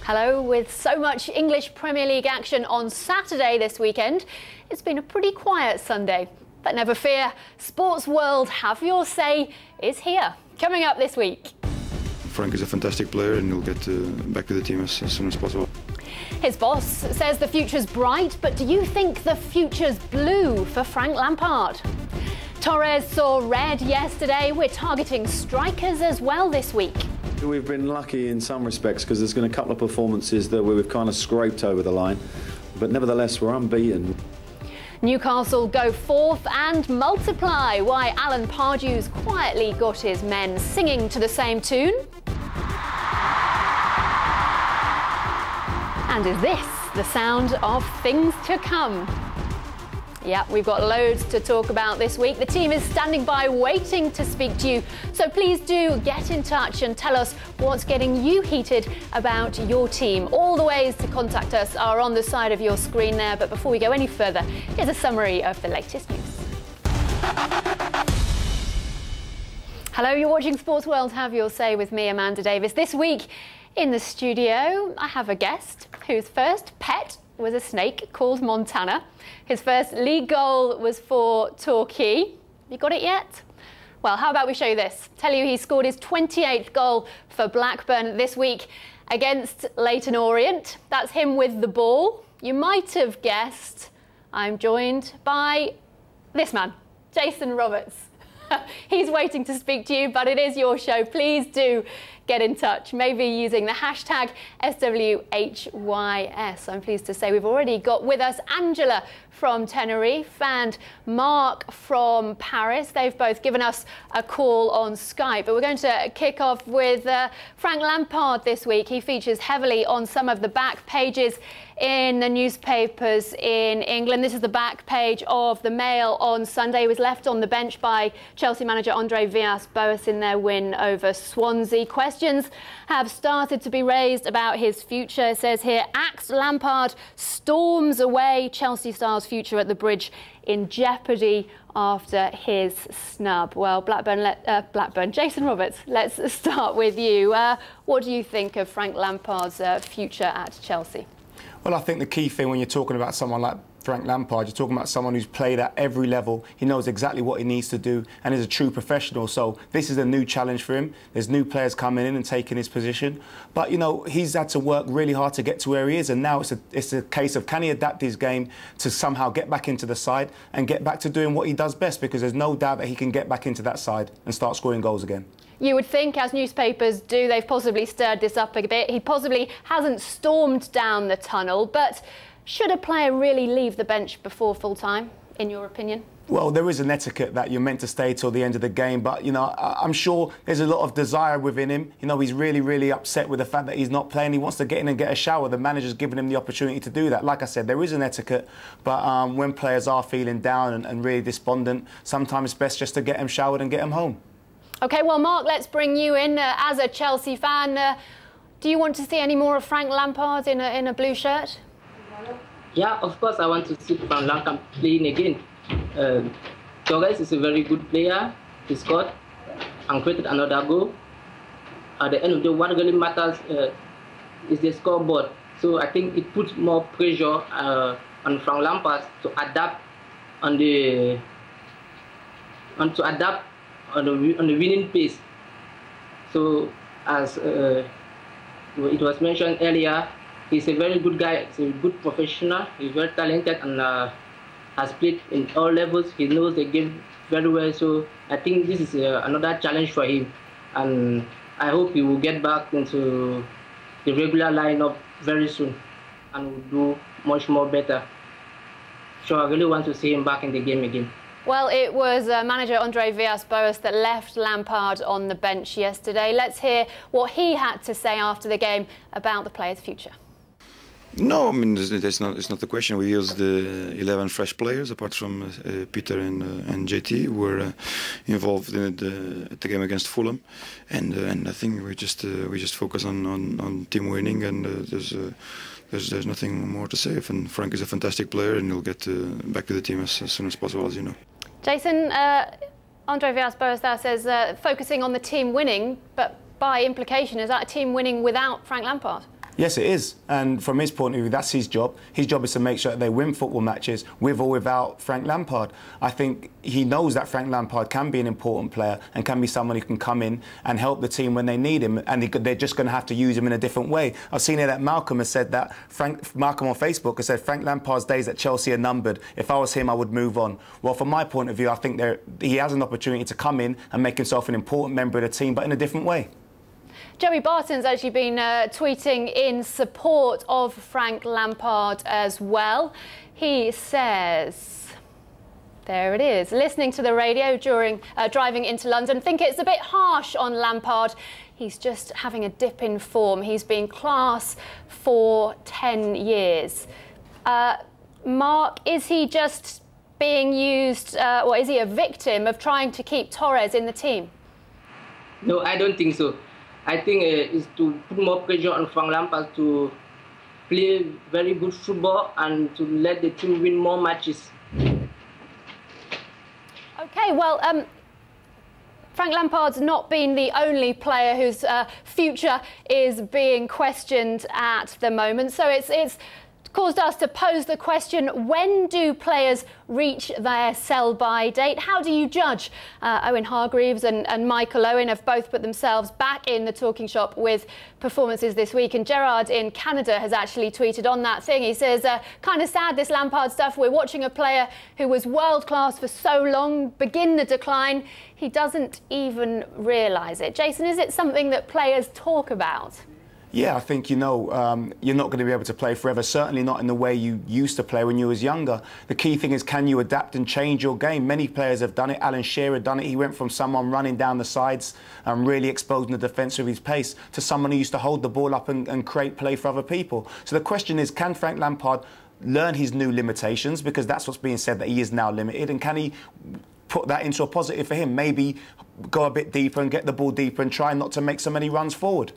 Hello. With so much English Premier League action on Saturday this weekend, it's been a pretty quiet Sunday. But never fear, Sports World Have Your Say is here. Coming up this week. Frank is a fantastic player and he'll get back to the team as soon as possible. His boss says the future's bright, but do you think the future's blue for Frank Lampard? Torres saw red yesterday. We're targeting strikers as well this week. We've been lucky in some respects because there's been a couple of performances that we've kind of scraped over the line, but nevertheless we're unbeaten. Newcastle go fourth and multiply. Why Alan Pardew's quietly got his men singing to the same tune. And is this the sound of things to come? Yeah, we've got loads to talk about this week. The team is standing by waiting to speak to you. So please do get in touch and tell us what's getting you heated about your team. All the ways to contact us are on the side of your screen there. But before we go any further, here's a summary of the latest news. Hello, you're watching Sports World Have Your Say with me, Amanda Davies. This week in the studio, I have a guest whose first pet was a snake called Montana. His first league goal was for Torquay. You got it yet? Well, how about we show you this? Tell you he scored his 28th goal for Blackburn this week against Leyton Orient. That's him with the ball. You might have guessed I'm joined by this man, Jason Roberts. He's waiting to speak to you, but it is your show. Please do get in touch, maybe using the hashtag SWHYS. I'm pleased to say we've already got with us Angela from Tenerife and Mark from Paris. They've both given us a call on Skype. But we're going to kick off with Frank Lampard this week. He features heavily on some of the back pages in the newspapers in England. This is the back page of the Mail on Sunday. He was left on the bench by Chelsea manager Andre Villas-Boas in their win over Swansea. Questions have started to be raised about his future. It says here, axed Lampard storms away. Chelsea star's future at the Bridge in jeopardy after his snub. Well, Blackburn, Jason Roberts, let's start with you. What do you think of Frank Lampard's future at Chelsea? Well, I think the key thing when you're talking about someone like Frank Lampard, you're talking about someone who's played at every level. He knows exactly what he needs to do and is a true professional. So this is a new challenge for him. There's new players coming in and taking his position. But, you know, he's had to work really hard to get to where he is. And now it's a case of can he adapt his game to somehow get back into the side and get back to doing what he does best, because there's no doubt that he can get back into that side and start scoring goals again. You would think, as newspapers do, they've possibly stirred this up a bit. He possibly hasn't stormed down the tunnel, but should a player really leave the bench before full time, in your opinion? Well, there is an etiquette that you're meant to stay till the end of the game, but, you know, I'm sure there's a lot of desire within him. You know, he's really, really upset with the fact that he's not playing. He wants to get in and get a shower. The manager's given him the opportunity to do that. Like I said, there is an etiquette, but when players are feeling down and really despondent, sometimes it's best just to get him showered and get him home. OK, well, Mark, let's bring you in as a Chelsea fan. Do you want to see any more of Frank Lampard in a blue shirt? Yeah, of course, I want to see Frank Lampard playing again. Torres is a very good player. He scored and created another goal. At the end of the day, what really matters is the scoreboard. So I think it puts more pressure on Frank Lampard to adapt on the winning pace. So as it was mentioned earlier, he's a very good guy. He's a good professional. He's very talented and has played in all levels. He knows the game very well. So I think this is another challenge for him. And I hope he will get back into the regular lineup very soon and will do much more better. So I really want to see him back in the game again. Well, it was manager Andre Villas-Boas that left Lampard on the bench yesterday. Let's hear what he had to say after the game about the player's future. No, I mean, it's not the question. We used 11 fresh players, apart from Peter and JT, who were involved in the game against Fulham, and I think we just focus on team winning, and there's nothing more to say. And Frank is a fantastic player, and he'll get back to the team as soon as possible, as you know. Jason, Andre Villas-Boas there says focusing on the team winning, but by implication, is that a team winning without Frank Lampard? Yes, it is. And from his point of view, that's his job. His job is to make sure that they win football matches with or without Frank Lampard. I think he knows that Frank Lampard can be an important player and can be someone who can come in and help the team when they need him. And they're just going to have to use him in a different way. I've seen here that Malcolm has said that, Malcolm on Facebook has said Frank Lampard's days at Chelsea are numbered. If I was him, I would move on. Well, from my point of view, I think he has an opportunity to come in and make himself an important member of the team, but in a different way. Joey Barton's actually been tweeting in support of Frank Lampard as well. He says, there it is, listening to the radio during driving into London, think it's a bit harsh on Lampard. He's just having a dip in form. He's been class for 10 years. Mark, is he just being used, or is he a victim of trying to keep Torres in the team? No, I don't think so. I think it's to put more pressure on Frank Lampard to play very good football and to let the team win more matches. OK, well, Frank Lampard's not been the only player whose future is being questioned at the moment. So it's caused us to pose the question, when do players reach their sell-by date? How do you judge? Owen Hargreaves and Michael Owen have both put themselves back in the talking shop with performances this week. And Gerard in Canada has actually tweeted on that thing. He says, kind of sad, this Lampard stuff. We're watching a player who was world-class for so long begin the decline. He doesn't even realise it. Jason, is it something that players talk about? Yeah, I think, you're not going to be able to play forever, certainly not in the way you used to play when you was younger. The key thing is, can you adapt and change your game? Many players have done it. Alan Shearer had done it. He went from someone running down the sides and really exposing the defence with his pace to someone who used to hold the ball up and create play for other people. So the question is, can Frank Lampard learn his new limitations? Because that's what's being said, that he is now limited. And can he put that into a positive for him? Maybe go a bit deeper and get the ball deeper and try not to make so many runs forward.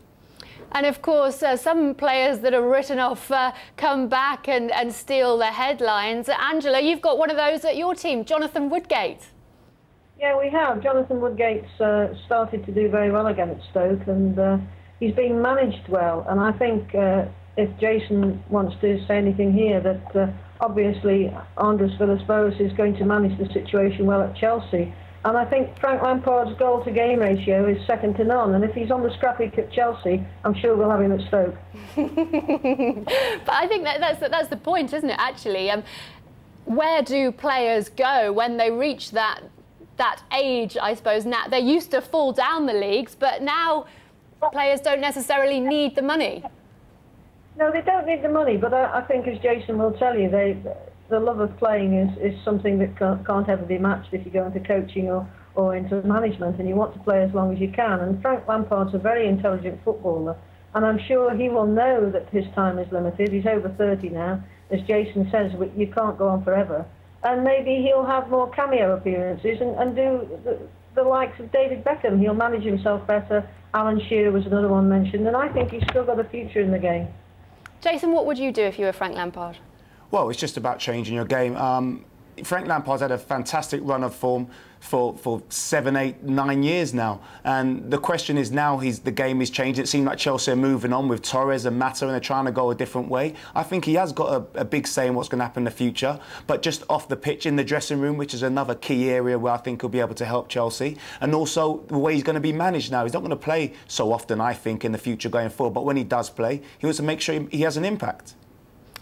And of course, some players that are written off come back and steal the headlines. Angela, you've got one of those at your team, Jonathan Woodgate. Yeah, we have. Jonathan Woodgate's started to do very well again at Stoke, and he's been managed well. And I think if Jason wants to say anything here, that obviously Andres Villas-Boas is going to manage the situation well at Chelsea. And I think Frank Lampard's goal-to-game ratio is second to none. And if he's on the scrap heap at Chelsea, I'm sure we'll have him at Stoke. But I think that's the point, isn't it, actually? Where do players go when they reach that age, I suppose? Now, they used to fall down the leagues, but now players don't necessarily need the money. No, they don't need the money, but I think, as Jason will tell you, the love of playing is something that can't ever be matched if you go into coaching or into management, and you want to play as long as you can. And Frank Lampard's a very intelligent footballer, and I'm sure he will know that his time is limited. He's over 30 now. As Jason says, you can't go on forever. And maybe he'll have more cameo appearances and do the likes of David Beckham. He'll manage himself better. Alan Shearer was another one mentioned, and I think he's still got a future in the game. Jason, what would you do if you were Frank Lampard? Well, it's just about changing your game. Frank Lampard's had a fantastic run of form for 7, 8, 9 years now. And the question is now the game is changing. It seems like Chelsea are moving on with Torres and Mata, and they're trying to go a different way. I think he has got a big say in what's going to happen in the future. But just off the pitch, in the dressing room, which is another key area where I think he'll be able to help Chelsea. And also the way he's going to be managed now. He's not going to play so often, I think, in the future going forward. But when he does play, he wants to make sure he has an impact.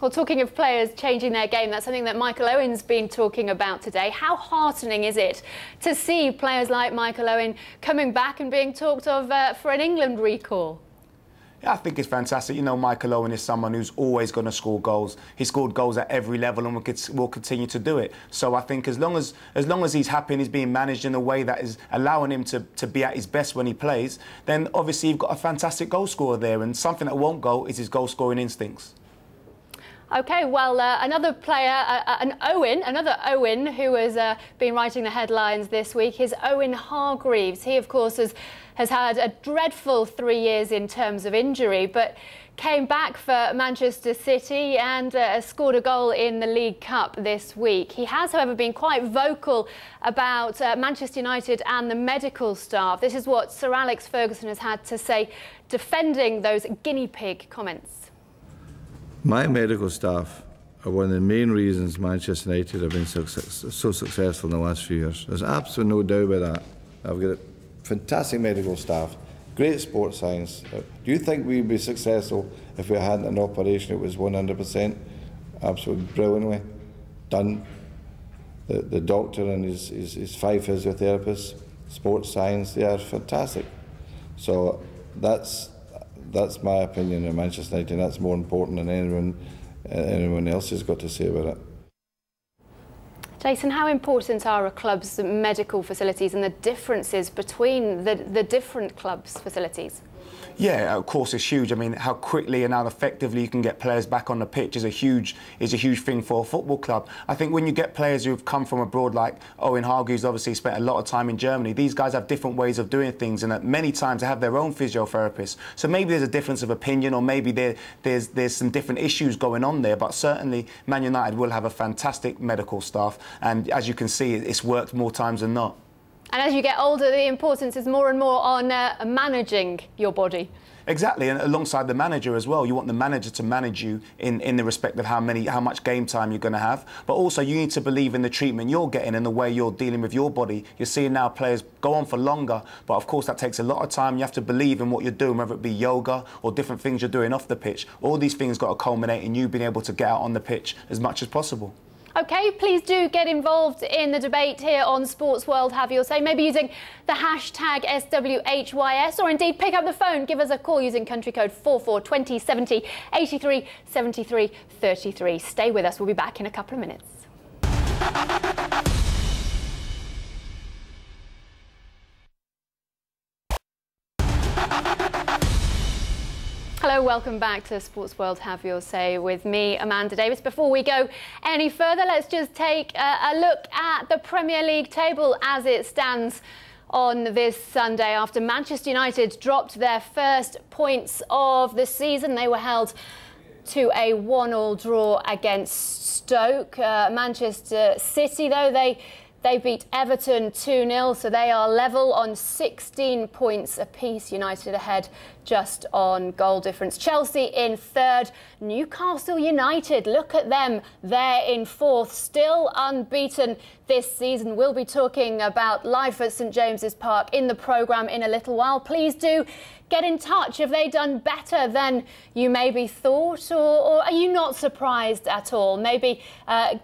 Well, talking of players changing their game, that's something that Michael Owen's been talking about today. How heartening is it to see players like Michael Owen coming back and being talked of for an England recall? Yeah, I think it's fantastic. You know, Michael Owen is someone who's always going to score goals. He scored goals at every level and will continue to do it. So I think as long as he's happy and he's being managed in a way that is allowing him to be at his best when he plays, then obviously you've got a fantastic goal scorer there. And something that won't go is his goal-scoring instincts. OK, well, another player, another Owen who has been writing the headlines this week is Owen Hargreaves. He, of course, has had a dreadful 3 years in terms of injury, but came back for Manchester City and scored a goal in the League Cup this week. He has, however, been quite vocal about Manchester United and the medical staff. This is what Sir Alex Ferguson has had to say, defending those guinea pig comments. My medical staff are one of the main reasons Manchester United have been so successful in the last few years. There's absolutely no doubt about that. I've got a fantastic medical staff, great sports science. Do you think we'd be successful if we had an operation that was 100% absolutely brilliantly done? The doctor and his 5 physiotherapists, sports science, they are fantastic. So that's my opinion of Manchester United, and that's more important than anyone else has got to say about it. Jason, how important are a club's medical facilities and the differences between the different clubs' facilities? Yeah, of course, it's huge. I mean, how quickly and how effectively you can get players back on the pitch is a huge thing for a football club. I think when you get players who've come from abroad, like Owen Hargreaves, who's obviously spent a lot of time in Germany, these guys have different ways of doing things, and many times they have their own physiotherapists. So maybe there's a difference of opinion, or maybe there's some different issues going on there. But certainly, Man United will have a fantastic medical staff, and as you can see, it's worked more times than not. And as you get older, the importance is more and more on managing your body. Exactly, and alongside the manager as well. You want the manager to manage you in the respect of how much game time you're going to have. But also you need to believe in the treatment you're getting and the way you're dealing with your body. You're seeing now players go on for longer, but of course that takes a lot of time. You have to believe in what you're doing, whether it be yoga or different things you're doing off the pitch. All these things got to culminate in you being able to get out on the pitch as much as possible. OK, please do get involved in the debate here on Sports World Have Your Say, maybe using the hashtag SWHYS, or indeed pick up the phone, give us a call using country code 442070 83 73 33. Stay with us, we'll be back in a couple of minutes. Hello, welcome back to Sports World Have Your Say with me, Amanda Davies. Before we go any further, let's just take a look at the Premier League table as it stands on this Sunday after Manchester United dropped their first points of the season. They were held to a 1-1 draw against Stoke. Manchester City, though, they beat Everton 2-0, so they are level on 16 points apiece. United ahead just on goal difference. Chelsea in third. Newcastle United, look at them, they're in fourth, still unbeaten this season. We'll be talking about life at St James's Park in the programme in a little while. Please do get in touch. Have they done better than you maybe thought, or are you not surprised at all? Maybe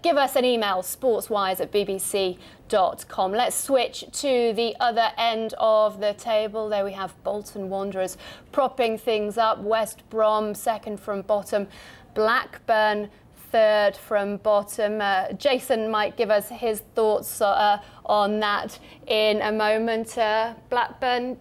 give us an email, sportswise@bbc.com. Let's switch to the other end of the table. There we have Bolton Wanderers propping things up. West Brom second from bottom. Blackburn third from bottom. Jason might give us his thoughts on that in a moment. Blackburn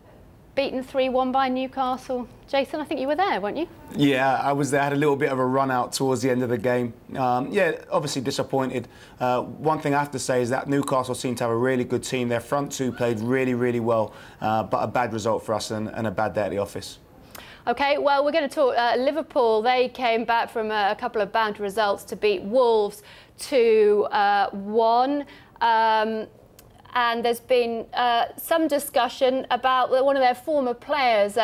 beaten 3-1 by Newcastle. Jason, I think you were there, weren't you? Yeah, I was there. I had a little bit of a run out towards the end of the game. Yeah, obviously disappointed. One thing I have to say is that Newcastle seemed to have a really good team. Their front two played really, really well, but a bad result for us and a bad day at the office. OK, well, we're going to talk Liverpool. They came back from a couple of bad results to beat Wolves 2-1. And there's been some discussion about one of their former players,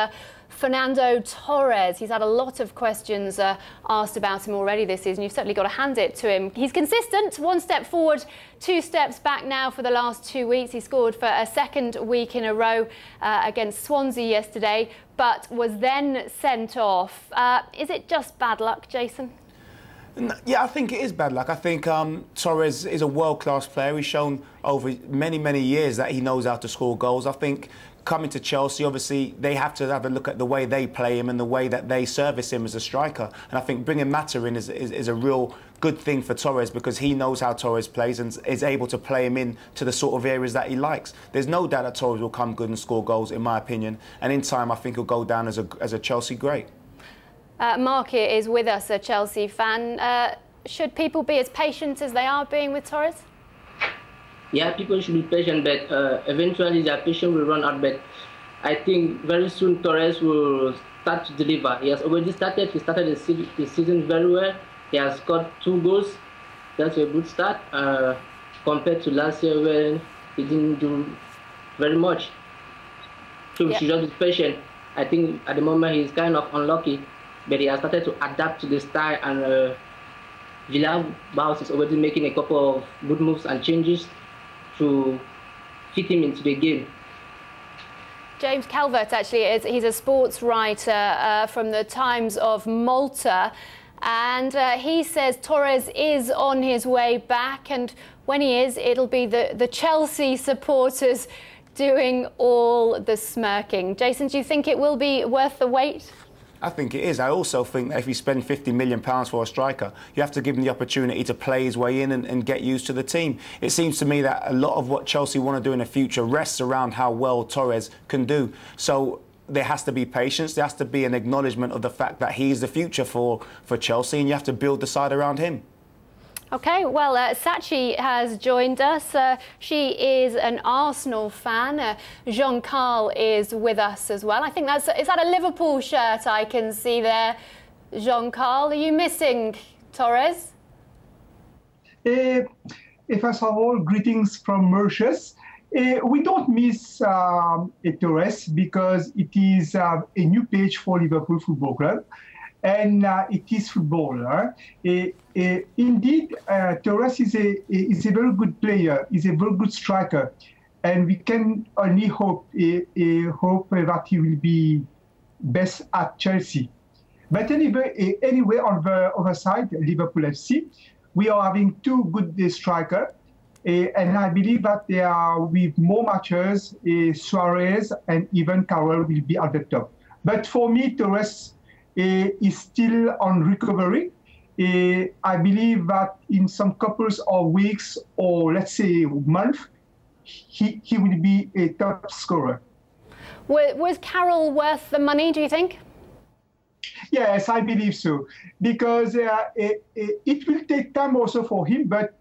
Fernando Torres. He's had a lot of questions asked about him already this season. You've certainly got to hand it to him. He's consistent, 1 step forward, 2 steps back now for the last 2 weeks. He scored for a second week in a row against Swansea yesterday, but was then sent off. Is it just bad luck, Jason? Yeah, I think it is bad luck. I think Torres is a world-class player. He's shown over many, many years that he knows how to score goals. I think coming to Chelsea, obviously, they have to have a look at the way they play him and the way that they service him as a striker. And I think bringing Mata in is a real good thing for Torres, because he knows how Torres plays and is able to play him in to the sort of areas that he likes. There's no doubt that Torres will come good and score goals, in my opinion. And in time, I think he'll go down as a Chelsea great. Mark here is with us, a Chelsea fan. Should people be as patient as they are being with Torres? Yeah, people should be patient, but eventually their patience will run out. But I think very soon Torres will start to deliver. He has already started. He started the season very well. He has scored 2 goals. That's a good start compared to last year when he didn't do very much. So we should just be patient. I think at the moment he's kind of unlucky. but he has started to adapt to the style, and Villas-Boas is already making a couple of good moves and changes to fit him into the game. James Calvert actually he's a sports writer from the Times of Malta, and he says Torres is on his way back, and when he is, it'll be the Chelsea supporters doing all the smirking. Jason, do you think it will be worth the wait? I think it is. I also think that if you spend £50 million for a striker, you have to give him the opportunity to play his way in and get used to the team. It seems to me that a lot of what Chelsea want to do in the future rests around how well Torres can do. So there has to be patience. There has to be an acknowledgement of the fact that he's the future for Chelsea, and you have to build the side around him. OK, well, Sachi has joined us. She is an Arsenal fan. Jean-Carl is with us as well. I think is that a Liverpool shirt I can see there, Jean-Carl? Are you missing Torres? First of all, greetings from Mauritius. We don't miss Torres because it is a new page for Liverpool Football Club. And it is footballer. Indeed, Torres is a very good player. He's a very good striker, and we can only hope that he will be best at Chelsea. But anyway, on the other side, Liverpool FC, we are having two good strikers, and I believe that they are with more matches. Suarez and even Carroll will be at the top. But for me, Torres is still on recovery. I believe that in some couples of weeks, or let's say month, he will be a top scorer. Was Carroll worth the money, do you think? Yes, I believe so, because it will take time also for him, but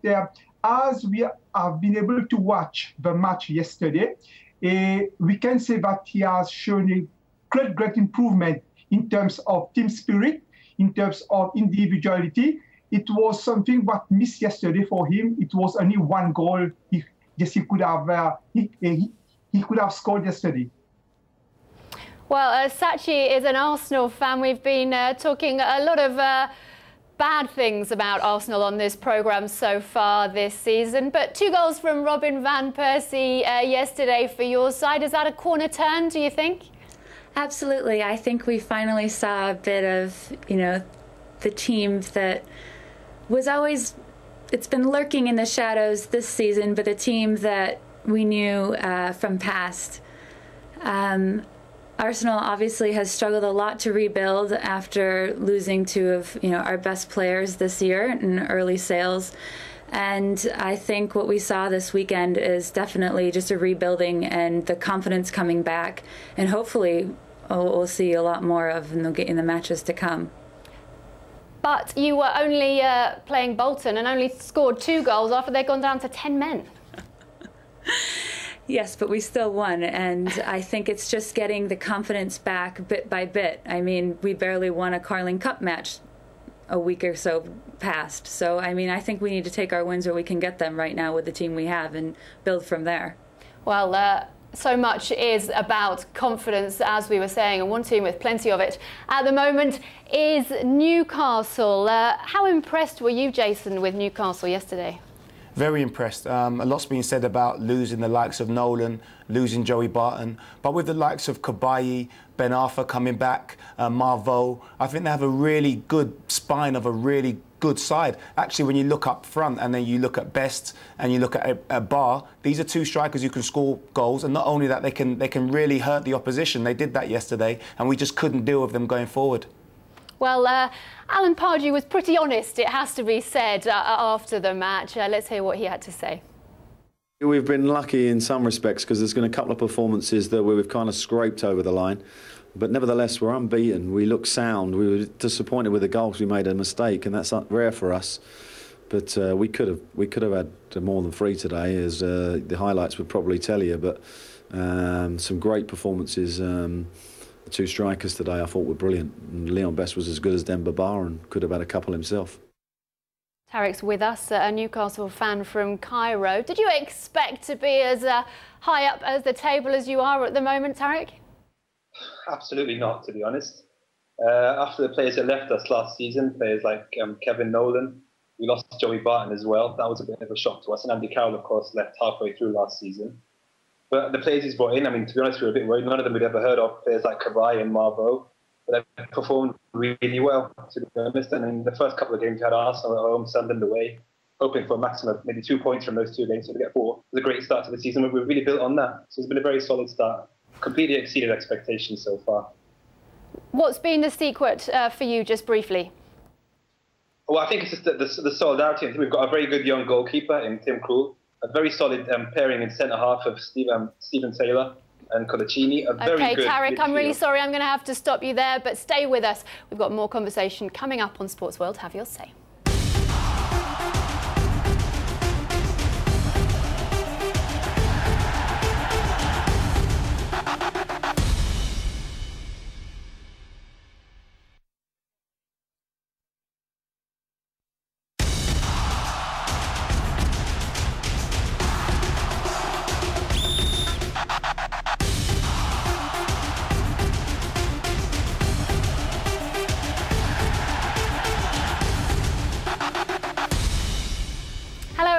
as we have been able to watch the match yesterday, we can say that he has shown a great improvement in terms of team spirit, in terms of individuality. It was something what missed yesterday for him. It was only one goal he could have scored yesterday. Well, Sachi is an Arsenal fan. We've been talking a lot of bad things about Arsenal on this programme so far this season. But 2 goals from Robin van Persie yesterday for your side. Is that a corner turn, do you think? Absolutely. I think we finally saw a bit of, the team that was always, it's been lurking in the shadows this season, but a team that we knew from past. Arsenal obviously has struggled a lot to rebuild after losing 2 of, our best players this year in early sales. And I think what we saw this weekend is definitely just a rebuilding and the confidence coming back. And hopefully we'll see a lot more of in the matches to come. But you were only playing Bolton and only scored 2 goals after they'd gone down to 10 men. Yes, but we still won. And I think it's just getting the confidence back bit by bit. I mean, we barely won a Carling Cup match a week or so past. So, I mean, I think we need to take our wins where we can get them right now with the team we have and build from there. Well, so much is about confidence, as we were saying, and one team with plenty of it at the moment is Newcastle. How impressed were you, Jason, with Newcastle yesterday? Very impressed. A lot's been said about losing the likes of Nolan, losing Joey Barton, but with the likes of Kabayi, Ben Arthur coming back, Marvo, I think they have a really good spine of a really good side. Actually, when you look up front and then you look at Best and you look at Bar, these are 2 strikers who can score goals, and not only that, they can really hurt the opposition. They did that yesterday, and we just couldn't deal with them going forward. Well, Alan Pardew was pretty honest, it has to be said, after the match. Let's hear what he had to say. We've been lucky in some respects because there's been a couple of performances there where we've kind of scraped over the line. But nevertheless, we're unbeaten. We look sound. We were disappointed with the goals. We made a mistake, and that's rare for us. But we could have had more than 3 today, as the highlights would probably tell you. But some great performances. The 2 strikers today I thought were brilliant. And Leon Best was as good as Demba Ba and could have had a couple himself. Tarek's with us, a Newcastle fan from Cairo. Did you expect to be as high up as the table as you are at the moment, Tarek? Absolutely not, to be honest. After the players that left us last season, players like Kevin Nolan, we lost Joey Barton as well. That was a bit of a shock to us. And Andy Carroll, of course, left halfway through last season. But the players he's brought in, I mean, to be honest, we were a bit worried. None of them we'd ever heard of. Players like Karai and Marvo, but they performed really well, to be honest. And in the first couple of games, we had Arsenal at home, Sunderland away, hoping for a maximum of maybe 2 points from those 2 games, so to get 4. It was a great start to the season. We've really built on that. So it's been a very solid start. Completely exceeded expectations so far. What's been the secret for you, just briefly? Well, I think it's just the solidarity. I think we've got a very good young goalkeeper in Tim Krul, a very solid pairing in centre-half of Stephen Taylor and Colaccini. Okay, Tarek, I'm really sorry. I'm going to have to stop you there, but stay with us. We've got more conversation coming up on Sports World. Have your say.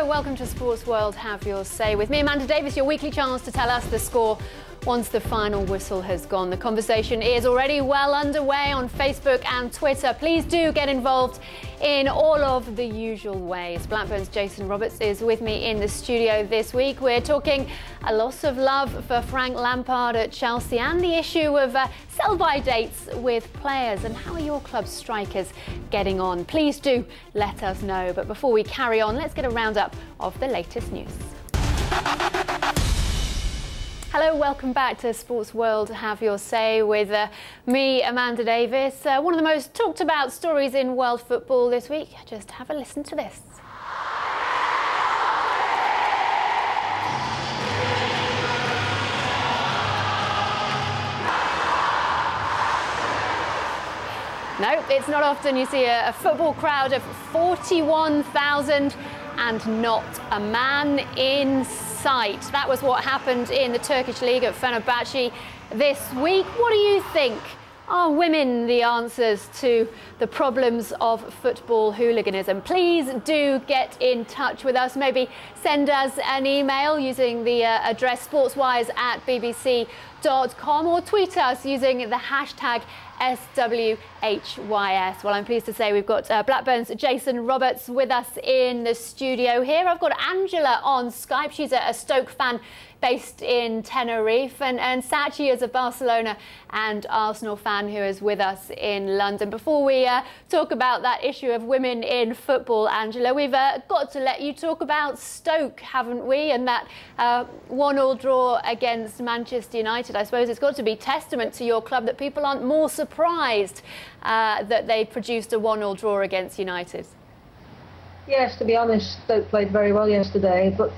Welcome to Sports World, Have Your Say. With me, Amanda Davies, your weekly chance to tell us the score once the final whistle has gone. The conversation is already well underway on Facebook and Twitter. Please do get involved in all of the usual ways. Blackburn's Jason Roberts is with me in the studio this week. We're talking a loss of love for Frank Lampard at Chelsea and the issue of sell-by dates with players, and how are your club's strikers getting on? Please do let us know. But before we carry on, let's get a roundup of the latest news. Hello, welcome back to Sports World, Have Your Say with me, Amanda Davies. One of the most talked about stories in world football this week. Just have a listen to this. No, it's not often you see a football crowd of 41,000 and not a man in sight. That was what happened in the Turkish league at Fenerbahce this week. What do you think? Are women the answers to the problems of football hooliganism? Please do get in touch with us. Maybe send us an email using the address sportswise@bbc.com, or tweet us using the hashtag SWHYS. Well, I'm pleased to say we've got Blackburn's Jason Roberts with us in the studio here. I've got Angela on Skype. She's a Stoke fan based in Tenerife, and Sachi is a Barcelona and Arsenal fan who is with us in London. Before we talk about that issue of women in football, Angela, we've got to let you talk about Stoke, haven't we? And that 1-1 draw against Manchester United. I suppose it's got to be testament to your club that people aren't more surprised that they produced a 1-1 draw against United. Yes, to be honest, Stoke played very well yesterday, but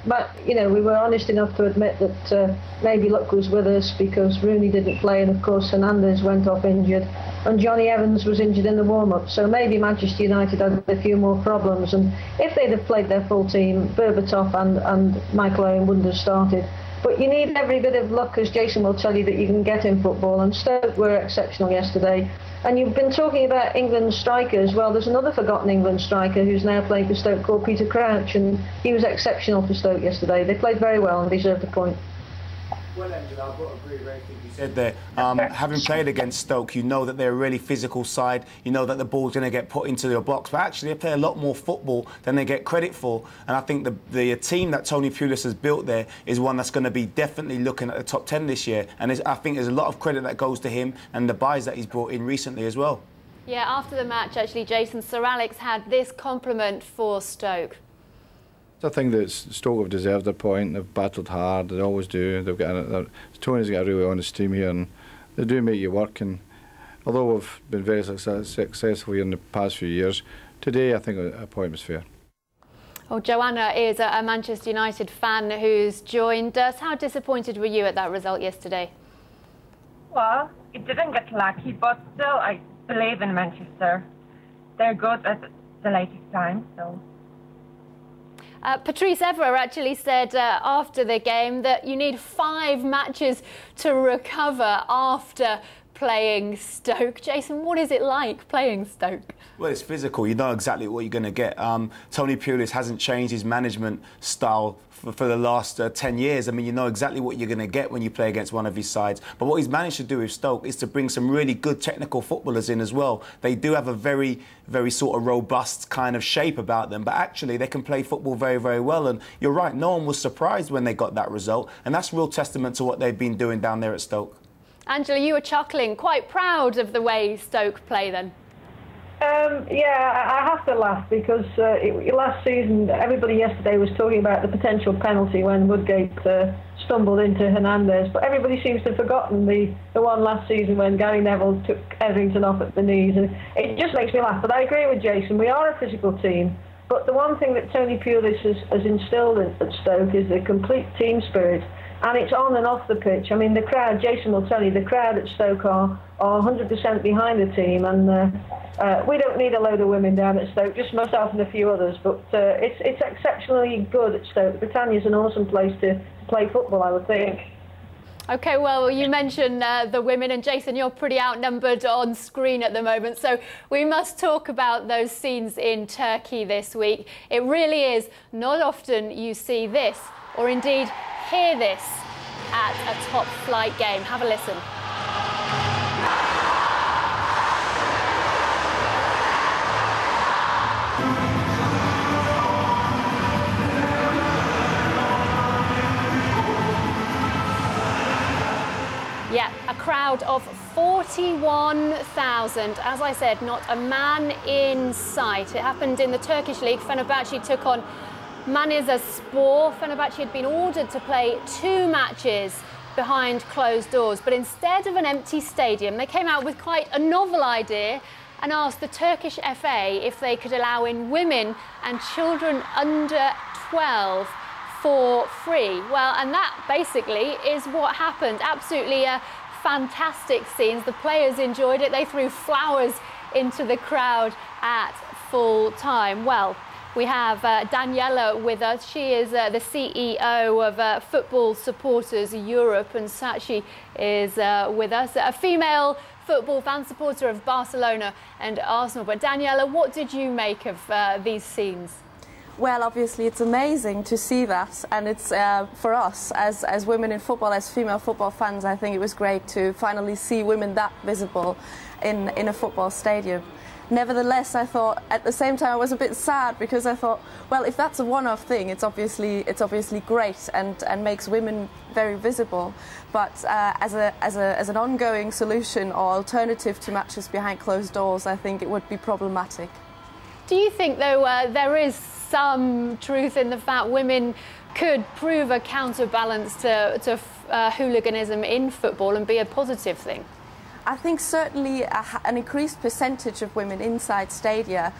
you know, we were honest enough to admit that maybe luck was with us, because Rooney didn't play, and of course Fernando went off injured, and Johnny Evans was injured in the warm-up, so maybe Manchester United had a few more problems, and if they'd have played their full team, Berbatov and Michael Owen wouldn't have started. But you need every bit of luck, as Jason will tell you, that you can get in football, and Stoke were exceptional yesterday. And you've been talking about England's strikers. Well, there's another forgotten England striker who's now playing for Stoke called Peter Crouch, and he was exceptional for Stoke yesterday. They played very well and deserved a point. Well, Angela, I've got to agree with everything you said there. Having played against Stoke, you know that they're a really physical side. You know that the ball's going to get put into their box. But actually, they play a lot more football than they get credit for. And I think the team that Tony Pulis has built there is one that's going to be definitely looking at the top 10 this year. And I think there's a lot of credit that goes to him and the buys that he's brought in recently as well. Yeah, after the match, actually, Jason, Sir Alex had this compliment for Stoke. I think that Stoke have deserved their point. They've battled hard. They always do. They've got Tony's got a really honest team here, and they do make you work. And although we've been very successful here in the past few years, today I think a point was fair. Well, Joanna is a Manchester United fan who's joined us. How disappointed were you at that result yesterday? Well, it didn't get lucky, but still I believe in Manchester. They're good at the latest time, so. Patrice Evra actually said after the game that you need 5 matches to recover after playing Stoke. Jason, what is it like playing Stoke? Well, it's physical. You know exactly what you're going to get. Tony Pulis hasn't changed his management style for the last 10 years. I mean, you know exactly what you're going to get when you play against one of his sides. But what he's managed to do with Stoke is to bring some really good technical footballers in as well. They do have a very, very sort of robust kind of shape about them, but actually they can play football very, very well. And you're right, no one was surprised when they got that result. And that's real testament to what they've been doing down there at Stoke. Angela, you were chuckling, quite proud of the way Stoke play then. Yeah, I have to laugh because last season everybody yesterday was talking about the potential penalty when Woodgate stumbled into Hernandez, but everybody seems to have forgotten the one last season when Gary Neville took Etherington off at the knees, and it just makes me laugh. But I agree with Jason, we are a physical team, but the one thing that Tony Pulis has instilled at Stoke is the complete team spirit, and it's on and off the pitch. I mean, the crowd, Jason will tell you, the crowd at Stoke are 100% behind the team, and we don't need a load of women down at Stoke, just myself and a few others, but it's exceptionally good at Stoke. Britannia's an awesome place to play football, I would think. OK, well, you mentioned the women, and Jason, you're pretty outnumbered on screen at the moment, so we must talk about those scenes in Turkey this week. It really is not often you see this, or indeed hear this, at a top flight game. Have a listen. Yeah, a crowd of 41,000. As I said, not a man in sight. It happened in the Turkish league. Fenerbahce took on Manizespor. Fenerbahce had been ordered to play 2 matches behind closed doors, but instead of an empty stadium, they came out with quite a novel idea and asked the Turkish FA if they could allow in women and children under 12 for free. Well, and that basically is what happened. Absolutely fantastic scenes. The players enjoyed it. They threw flowers into the crowd at full time. Well, we have Daniela with us. She is the CEO of Football Supporters Europe, and Sachi is with us, a female football fan supporter of Barcelona and Arsenal. But Daniela, what did you make of these scenes? Well, obviously it's amazing to see that, and it's for us as women in football, as female football fans, I think it was great to finally see women that visible in a football stadium. Nevertheless, I thought at the same time I was a bit sad, because I thought, well, if that's a one-off thing, it's obviously great and makes women very visible. But as an ongoing solution or alternative to matches behind closed doors, I think it would be problematic. Do you think, though, there is some truth in the fact women could prove a counterbalance to hooliganism in football and be a positive thing? I think certainly an increased percentage of women inside stadia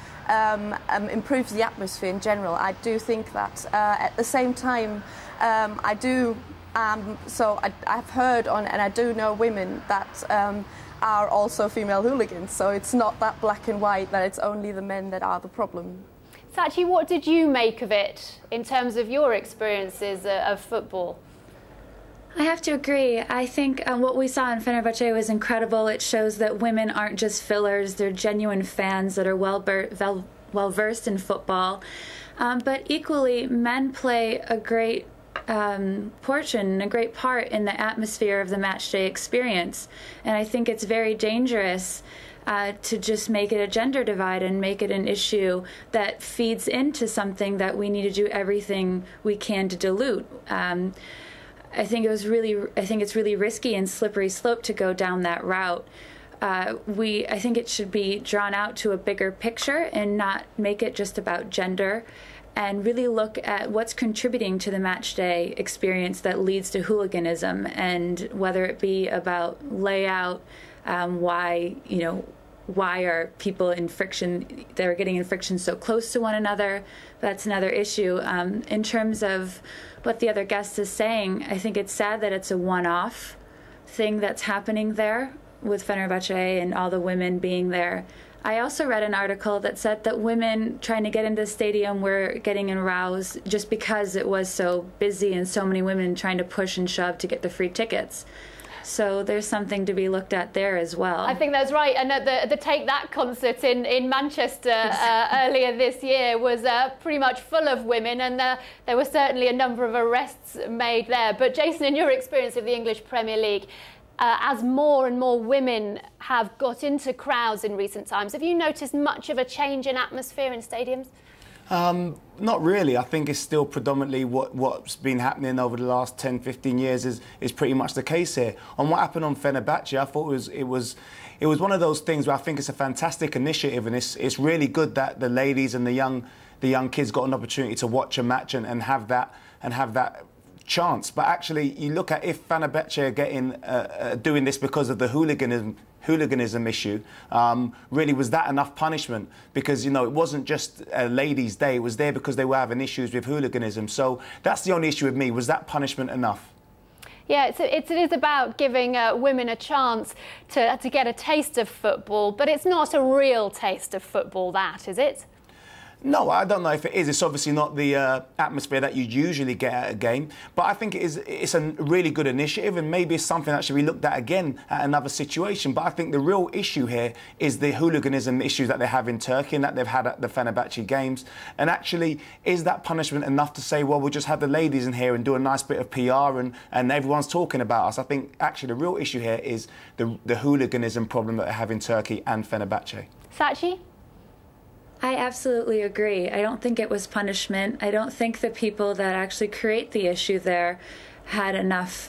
improves the atmosphere in general. I do think that. At the same time, I've heard and I do know women that are also female hooligans, so it's not that black and white, that it's only the men that are the problem. Sachi, what did you make of it in terms of your experiences of football? I have to agree. I think what we saw in Fenerbahce was incredible. It shows that women aren't just fillers, they're genuine fans that are well versed in football. But equally, men play a great portion, a great part in the atmosphere of the matchday experience. And I think it's very dangerous to just make it a gender divide and make it an issue that feeds into something that we need to do everything we can to dilute. I think it's really risky and slippery slope to go down that route. I think it should be drawn out to a bigger picture and not make it just about gender, and really look at what's contributing to the match day experience that leads to hooliganism, and whether it be about layout, why are people in friction, they're getting in friction so close to one another. That's another issue. In terms of what the other guest is saying, I think it's sad that it's a one-off thing that's happening there with Fenerbahce and all the women being there. I also read an article that said that women trying to get into the stadium were getting aroused just because it was so busy and so many women trying to push and shove to get the free tickets. So there's something to be looked at there as well. I think that's right. And the Take That concert in Manchester earlier this year was pretty much full of women, and there were certainly a number of arrests made there. But Jason, in your experience of the English Premier League, as more and more women have got into crowds in recent times, have you noticed much of a change in atmosphere in stadiums? Not really. I think it's still predominantly what's been happening over the last 10, 15 years is pretty much the case here. On what happened on Fenerbahce, I thought it was one of those things where I think it's a fantastic initiative, and it's really good that the ladies and the young kids got an opportunity to watch a match and have that chance. But actually, you look at if Fenerbahce are getting doing this because of the hooliganism issue, really, was that enough punishment? Because, you know, it wasn't just a ladies' day, it was there because they were having issues with hooliganism. So that's the only issue with me. Was that punishment enough? Yeah, it is about giving women a chance to get a taste of football, but it's not a real taste of football, that, is it? No, I don't know if it is. It's obviously not the atmosphere that you usually get at a game. But I think it's a really good initiative, and maybe it's something that should be looked at again at another situation. But I think the real issue here is the hooliganism issues that they have in Turkey and that they've had at the Fenerbahce games. And actually, is that punishment enough to say, well, we'll just have the ladies in here and do a nice bit of PR and everyone's talking about us? I think actually the real issue here is the hooliganism problem that they have in Turkey and Fenerbahce. Sachi? I absolutely agree. I don't think it was punishment. I don't think the people that actually create the issue there had enough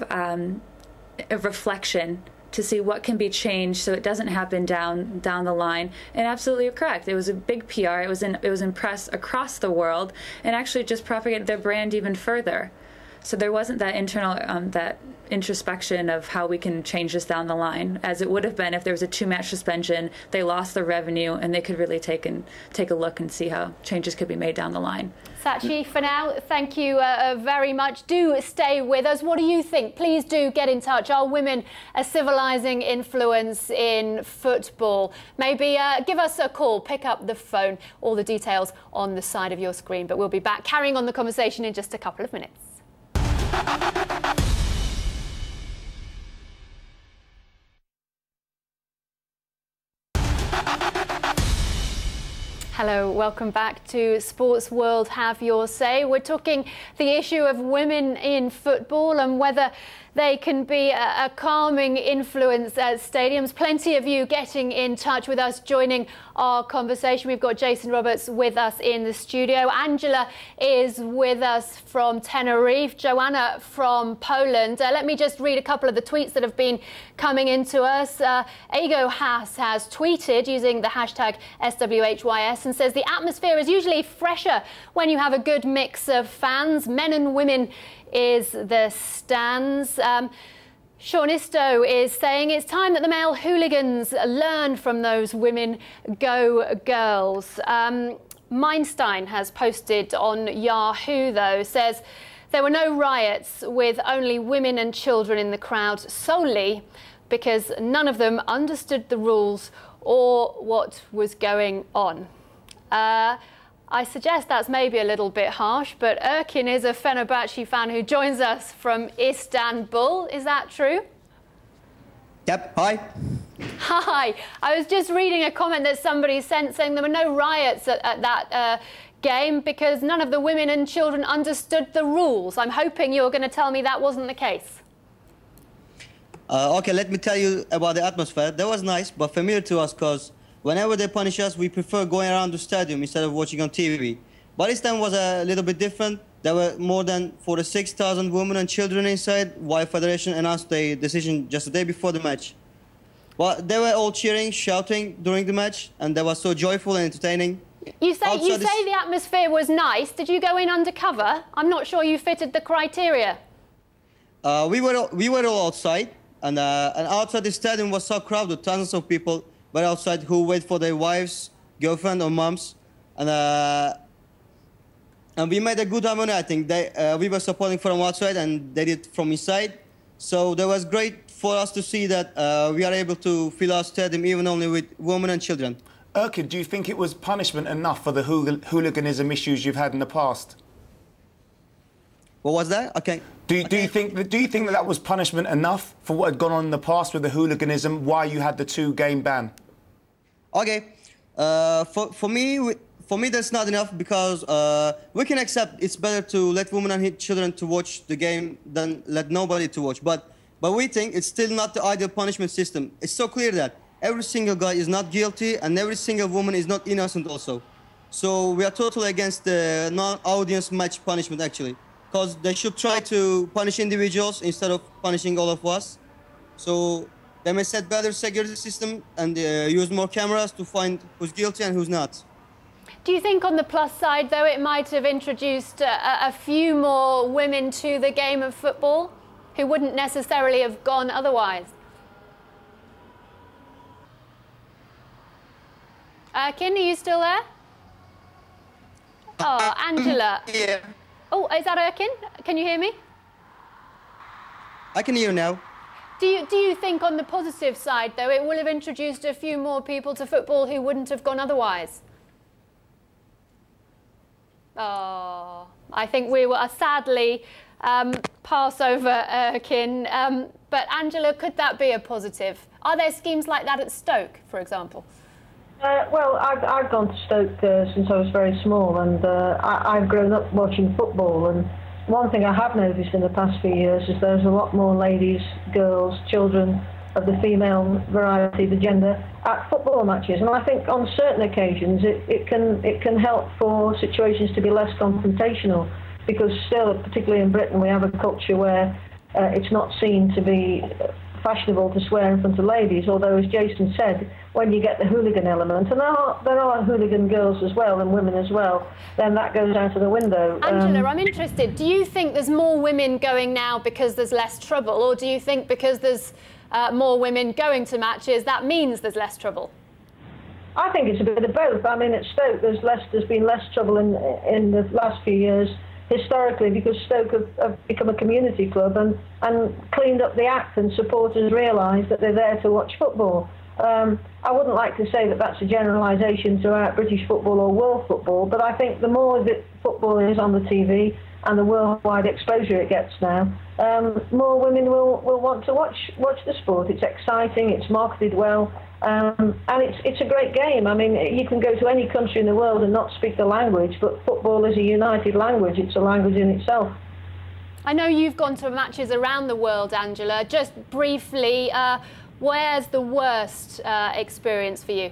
reflection to see what can be changed so it doesn't happen down the line. And absolutely correct. It was a big PR. It was in press across the world, and actually just propagated their brand even further. So there wasn't that internal that introspection of how we can change this down the line, as it would have been if there was a 2-match suspension, they lost the revenue, and they could really take a look and see how changes could be made down the line. Sachi, for now, thank you very much. Do stay with us. What do you think? Please do get in touch. Are women a civilising influence in football? Maybe give us a call, pick up the phone. All the details on the side of your screen. But we'll be back carrying on the conversation in just a couple of minutes. Hello, welcome back to Sports World Have Your Say. We're talking the issue of women in football and whether they can be a calming influence at stadiums. Plenty of you getting in touch with us, joining our conversation. We've got Jason Roberts with us in the studio. Angela is with us from Tenerife. Joanna from Poland. Let me just read a couple of the tweets that have been coming into us. Ego Haas has tweeted using the hashtag SWHYS and says the atmosphere is usually fresher when you have a good mix of fans, men and women is the stands. Shaunisto is saying it's time that the male hooligans learn from those women. Go girls. Meinstein has posted on Yahoo, though, says there were no riots with only women and children in the crowd solely because none of them understood the rules or what was going on. I suggest that's maybe a little bit harsh, but Erkin is a Fenerbahce fan who joins us from Istanbul. Is that true? Yep, hi. Hi. I was just reading a comment that somebody sent saying there were no riots at that game because none of the women and children understood the rules. I'm hoping you're going to tell me that wasn't the case. Okay, let me tell you about the atmosphere. That was nice, but familiar to us because whenever they punish us, we prefer going around the stadium instead of watching on TV. But this time was a little bit different. There were more than 46,000 women and children inside, while Federation announced the decision just the day before the match. Well, they were all cheering, shouting during the match, and that was so joyful and entertaining. You say the atmosphere was nice. Did you go in undercover? I'm not sure you fitted the criteria. We were all outside, and outside the stadium was so crowded, thousands of people were outside who wait for their wives, girlfriend, or moms, and we made a good harmony. I think we were supporting from outside, and they did from inside. So that was great for us to see that we are able to fill our stadium even only with women and children. Erkin, do you think it was punishment enough for the hooliganism issues you've had in the past? What was that? Okay. Do you think that was punishment enough for what had gone on in the past with the hooliganism? Why you had the 2-game ban? Okay. For me, that's not enough because we can accept it's better to let women and children to watch the game than let nobody to watch. But we think it's still not the ideal punishment system. It's so clear that every single guy is not guilty and every single woman is not innocent also. So we are totally against the non-audience match punishment actually. Because they should try to punish individuals instead of punishing all of us. So they may set better security system and use more cameras to find who's guilty and who's not. Do you think on the plus side, though, it might have introduced a few more women to the game of football who wouldn't necessarily have gone otherwise? Kin, are you still there? Oh, Angela. Yeah. Oh, is that Erkin? Can you hear me? I can hear now. Do you think on the positive side, though, it will have introduced a few more people to football who wouldn't have gone otherwise? Oh, I think we will sadly pass over Erkin. But Angela, could that be a positive? Are there schemes like that at Stoke, for example? Well, I've gone to Stoke since I was very small, and I've grown up watching football. And one thing I have noticed in the past few years is there's a lot more ladies, girls, children of the female variety, the gender, at football matches. And I think on certain occasions it can help for situations to be less confrontational, because still, particularly in Britain, we have a culture where it's not seen to be fashionable to swear in front of ladies, although, as Jason said, when you get the hooligan element, and there are hooligan girls as well and women as well, then that goes out of the window. Angela, I'm interested. Do you think there's more women going now because there's less trouble, or do you think because there's more women going to matches, that means there's less trouble? I think it's a bit of both. I mean, at Stoke, there's been less trouble in the last few years, historically, because Stoke have become a community club and cleaned up the act, and supporters realise that they're there to watch football. I wouldn't like to say that that's a generalisation throughout British football or world football, but I think the more that football is on the TV and the worldwide exposure it gets now, more women will want to watch the sport. It's exciting, it's marketed well, and it's a great game. I mean, you can go to any country in the world and not speak the language, but football is a united language. It's a language in itself. I know you've gone to matches around the world, Angela. Just briefly, where's the worst experience for you?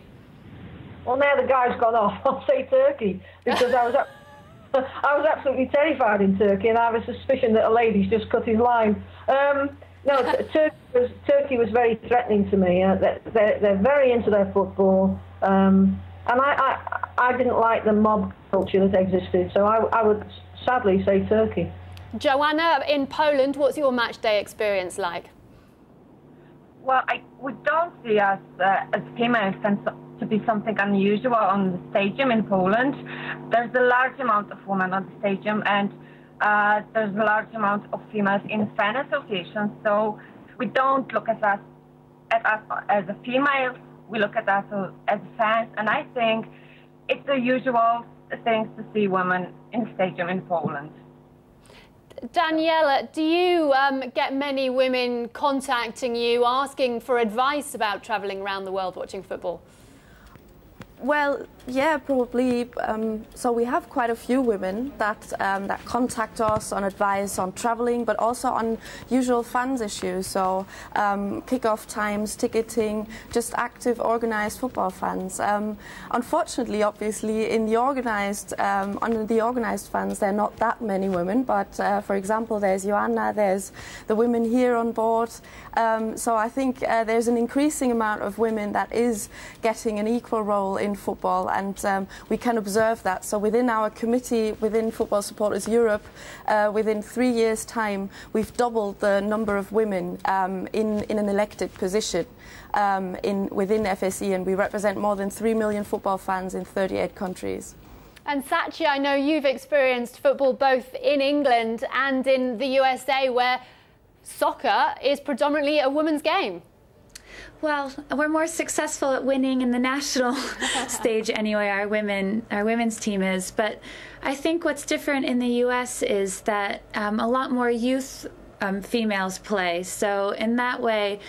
Well, now the guy's gone off, I'll say Turkey, because I was absolutely terrified in Turkey, and I have a suspicion that a lady's just cut his line. No, Turkey was very threatening to me. They're very into their football, and I didn't like the mob culture that existed, so I would sadly say Turkey. Joanna, in Poland, what's your match day experience like? Well, we don't see us as female fans to be something unusual on the stadium in Poland. There's a large amount of women on the stadium, and there's a large amount of females in fan associations. So we don't look at us as a female. We look at us as fans, and I think it's the usual thing to see women in the stadium in Poland. Daniela, do you get many women contacting you, asking for advice about travelling around the world watching football? Well, yeah, probably. So we have quite a few women that contact us on advice on travelling, but also on usual fans issues. So kick-off times, ticketing, just active, organised football fans. Unfortunately, obviously, in the under the organised fans, there are not that many women. But for example, there's Joanna, there's the women here on board. So I think there's an increasing amount of women that is getting an equal role in football, and we can observe that. So within our committee, within Football Supporters Europe, within 3 years' time, we've doubled the number of women in an elected position within FSE, and we represent more than 3 million football fans in 38 countries. And Satya, I know you've experienced football both in England and in the USA, where soccer is predominantly a women's game. Well, we're more successful at winning in the national stage anyway, our women's team is. But I think what's different in the US is that a lot more youth females play. So in that way,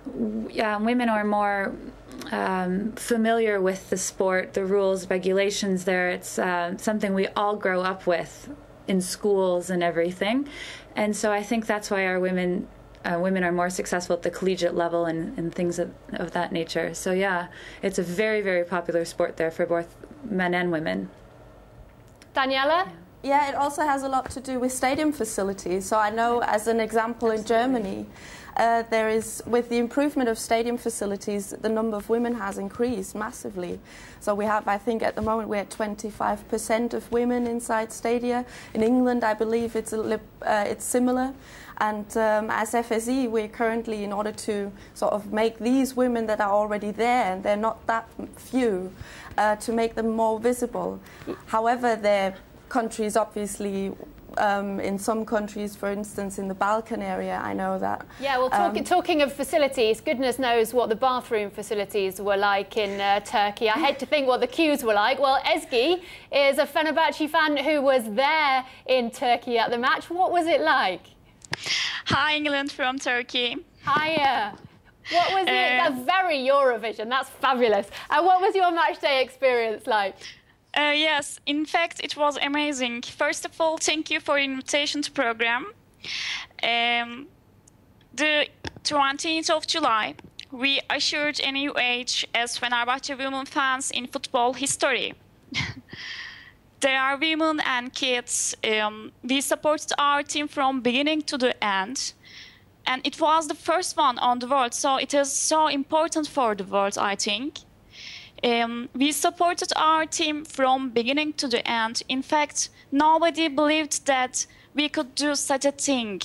women are more familiar with the sport, the rules, regulations there. It's something we all grow up with in schools and everything. And so I think that's why our women are more successful at the collegiate level and things of that nature. So yeah, it's a very, very popular sport there for both men and women. Daniela? Yeah, it also has a lot to do with stadium facilities. So I know, as an example, in Germany, there is, with the improvement of stadium facilities, the number of women has increased massively. So we have, I think, at the moment we're at 25% of women inside stadia. In England, I believe it's similar. And as FSE, we're currently, in order to sort of make these women that are already there, and they're not that few, to make them more visible. However, their countries, obviously, in some countries, for instance, in the Balkan area, I know that. Yeah, well, talking of facilities, goodness knows what the bathroom facilities were like in Turkey. I hate to think what the queues were like. Well, Ezgi is a Fenerbahce fan who was there in Turkey at the match. What was it like? Hi, England from Turkey. Hiya. What was it? That's very Eurovision. That's fabulous. And what was your match day experience like? Yes, in fact, it was amazing. First of all, thank you for invitation to program. The 20th of July, we ushered a new age as Fenerbahce women fans in football history. There are women and kids. We supported our team from beginning to the end. And it was the first one on the world, so it is so important for the world, I think. We supported our team from beginning to the end. In fact, nobody believed that we could do such a thing.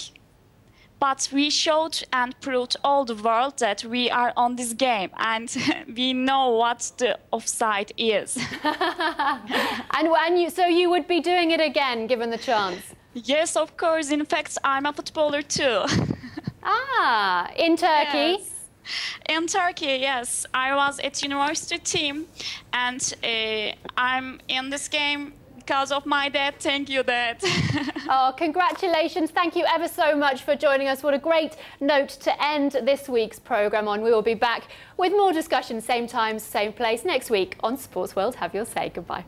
But we showed and proved all the world that we are on this game and we know what the offside is. So you would be doing it again, given the chance? Yes, of course. In fact, I'm a footballer too. In Turkey? Yes. In Turkey, yes. I was at university team and I'm in this game because of my dad. Thank you, Dad. Oh, congratulations. Thank you ever so much for joining us. What a great note to end this week's programme on. We will be back with more discussion, same time, same place, next week on Sports World. Have your say. Goodbye.